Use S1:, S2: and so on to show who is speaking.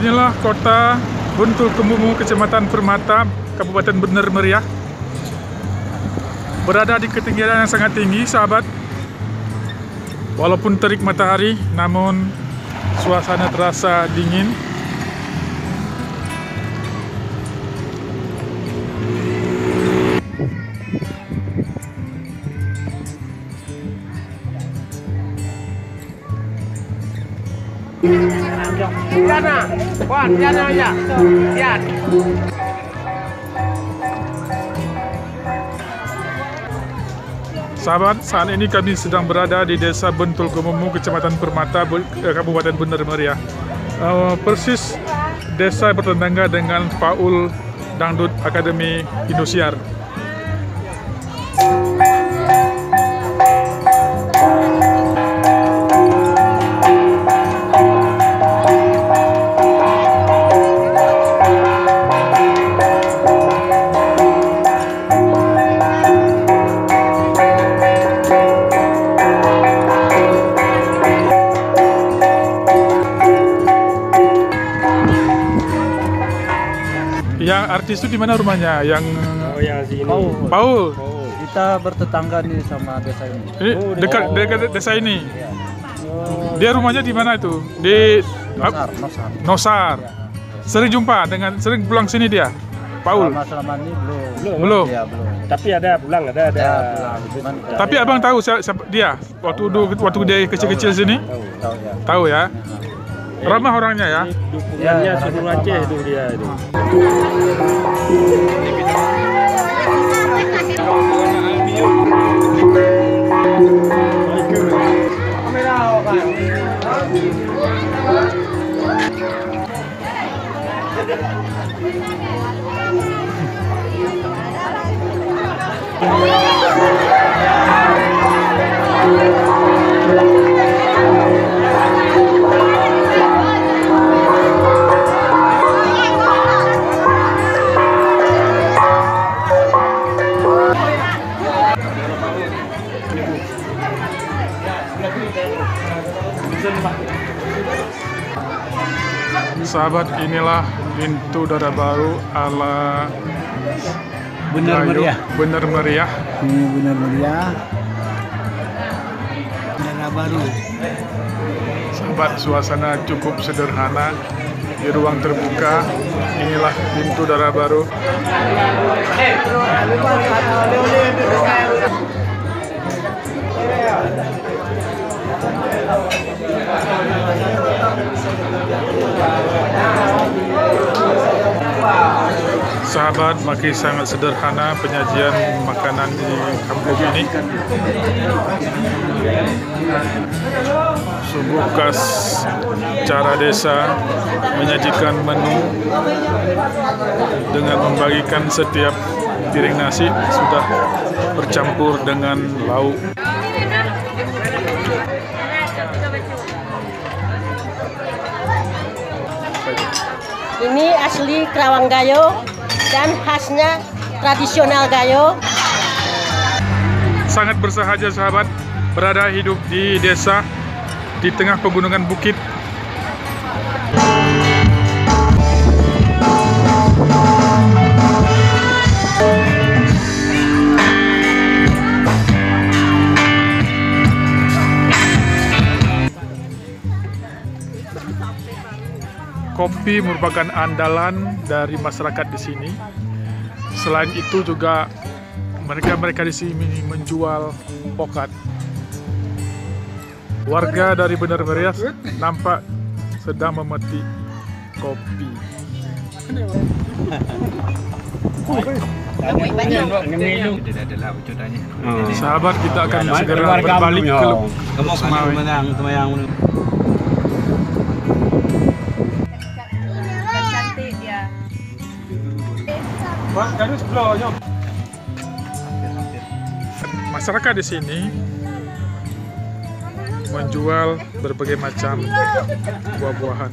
S1: Inilah kota Buntul Kemumu, Kecamatan Permata, Kabupaten Bener Meriah. Berada di ketinggian yang sangat tinggi, sahabat. Walaupun terik matahari, namun suasana terasa dingin. Sahabat, saat ini kami sedang berada di Desa Buntul Kemumu, Kecamatan Permata, Kabupaten Bener Meriah. Persis desa bertetangga dengan Paul Dangdut Akademi Indosiar. Yang artis itu di mana rumahnya? Yang
S2: sini.
S1: Paul.
S2: Kita bertetangga nih sama desa ini.
S1: Dekat desa ini.
S2: Ya.
S1: Dia rumahnya di mana itu? Di Nosar.
S2: Ya.
S1: Sering jumpa dengan, sering pulang sini dia, Paul.
S2: Selama ini
S1: Belum.
S2: Ya, belum.
S3: Tapi ada pulang, ada.
S2: Cuman,
S1: Tapi abang tahu siapa dia? Waktu dia kecil-kecil sini?
S2: tahu ya.
S1: Tahu ya. Ramah orangnya ya.
S3: Dukungannya seluruh Aceh itu dia itu.
S1: Sahabat, inilah pintu udara baru ala
S2: Bener Meriah.
S1: Bener Meriah.
S2: Ini Bener Meriah. Udara baru.
S1: Sahabat, suasana cukup sederhana di ruang terbuka. Inilah pintu udara baru. Sahabat, makin sangat sederhana penyajian makanan di kampung ini. Sungguh khas cara desa menyajikan menu dengan membagikan setiap piring nasi sudah bercampur dengan lauk.
S4: Ini asli Kerawang Gayo dan khasnya tradisional Gayo.
S1: Sangat bersahaja, sahabat, berada hidup di desa di tengah pegunungan bukit. Kopi merupakan andalan dari masyarakat di sini. Selain itu juga mereka di sini menjual pokat. Warga dari Bener Meriah nampak sedang memetik kopi. Sahabat, kita akan segera berbalik ke Semawe.
S4: Cantik ya.
S1: Masyarakat di sini menjual berbagai macam buah-buahan.